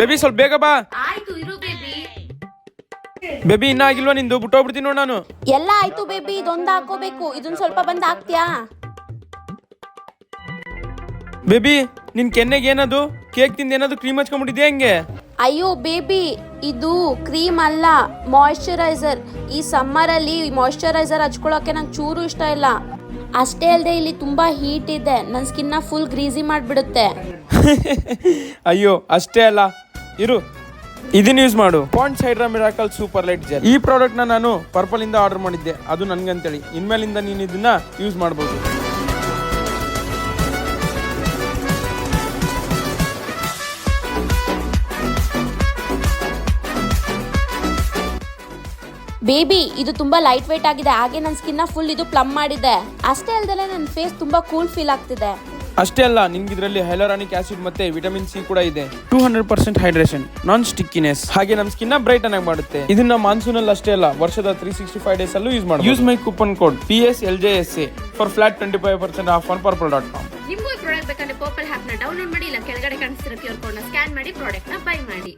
Baby ಸ್ವಲ್ಪ ಬೇಗ ಬಾ. ಆಯ್ತು ಇರು ಬೇಬಿ. ಬೇಬಿ ಇನ್ನ ಆಗಿಲ್ವಾ ನಿಂದು? ಬಿಟ್ಟೋಗ್ಬಿಡ್ತೀನಿ ನೋಡ್ ನಾನು. ಎಲ್ಲ ಆಯ್ತು ಬೇಬಿ, ಇದೊಂದು ಹಾಕೋಬೇಕು. ಇದನ್ನ ಸ್ವಲ್ಪ ಬಂದ್ ಹಾಕ್ತ್ಯಾ? ಬೇಬಿ ನಿನ್ ಕೆನ್ನೆಗೆ ಏನದು? ಕೇಕ್ ತಿಂದ ಏನಾದ್ರು ಕ್ರೀಮ್ ಹಚ್ಕೊಂಡ್ಬಿಟ್ಟಿದ್ಯಾ ಹೆಂಗೆ? ಅಯ್ಯೋ ಬೇಬಿ, ಇದು ಕ್ರೀಮ್ ಅಲ್ಲ, ಮಾಯಿಶ್ಚರೈಸರ್. ಈ ಸಮ್ಮರ್ ಅಲ್ಲಿ ಮಾಯಿಶ್ಚರೈಸರ್ ಹಚ್ಕೊಳ್ಳೋಕೆ ನಂಗೆ ಚೂರು ಇಷ್ಟ ಇಲ್ಲ. ಅಷ್ಟೇ ಅಲ್ಲದೆ ಇಲ್ಲಿ ತುಂಬಾ ಹೀಟ್ ಇದೆ, ನನ್ನ ಸ್ಕಿನ್ ನ ಫುಲ್ ಗ್ರೀಸಿ ಮಾಡ್ಬಿಡುತ್ತೆ. ಅಯ್ಯೋ ಅಷ್ಟೇ ಅಲ್ಲ, ಇರು ಇದನ್ನ ಯೂಸ್ ಮಾಡು. Pond's hydra miracle super light gel. ಈ ಪ್ರಾಡಕ್ಟ್ ನಾನು ಪರ್ಪಲ್ ಇಂದ ಆರ್ಡರ್ ಮಾಡಿದ್ದೆ, ಅದು ನನ್ಗಂತೇಳಿ. ಇನ್ಮೇಲಿಂದ ನೀನು ಇದನ್ನ ಯೂಸ್ ಮಾಡಬಹುದು. ಬೇಬಿ ಇದು ತುಂಬಾ ಲೈಟ್ ವೇಟ್ ಆಗಿದೆ, ಹಾಗೆ ನನ್ನ ಸ್ಕಿನ್ ನ ಫುಲ್ ಇದು ಪ್ಲಮ್ ಮಾಡಿದೆ. ಅಷ್ಟೇ ಅಲ್ಲದೆ ನನ್ನ ಫೇಸ್ ತುಂಬಾ ಕೂಲ್ ಫೀಲ್ ಆಗ್ತಿದೆ. ಅಷ್ಟೇ ಅಲ್ಲ, ನಿಮ್ಗೆ ಇದರಲ್ಲಿ ಹೈಲೋರಾನಿಕ್ ಆಸಿಡ್ ಮತ್ತೆ ವಿಟಮಿನ್ ಸಿ ಕೂಡ ಇದೆ. 200% ಹೈಡ್ರೇಷನ್, ನಾನ್ ಸ್ಟಿಕ್ಕಿನೆಸ್, ಹಾಗೆ ನಮ್ಮ ಸ್ಕಿನ್ ನ ಬ್ರೈಟ್ ಆಗಿ ಮಾಡುತ್ತೆ. ಇದನ್ನ ಮಾನ್ಸೂನ್ ಅಲ್ಲಿ ಅಷ್ಟೇ ಅಲ್ಲ, ವರ್ಷದ 365 ಡೇಸ್ ಅಲ್ಲೂ ಯೂಸ್ ಮಾಡಿ. Use my coupon code PSLJSA for flat 25% of on purple.com. ನಿಮಗೂ ಈ ಪ್ರಾಡಕ್ಟ್ ಬೇಕಂದ್ರೆ ಪರ್ಪಲ್ ಆಪ್ ನ ಡೌನ್ಲೋಡ್ ಮಾಡಿ, ಇಲ್ಲ ಕೆಳಗಡೆ ಕಾಣಿಸ್ತಿರೋ QR ಕೋಡ್ ನ ಸ್ಕ್ಯಾನ್ ಮಾಡಿ ಪ್ರಾಡಕ್ಟ್ ನ ಬೈ ಮಾಡಿ.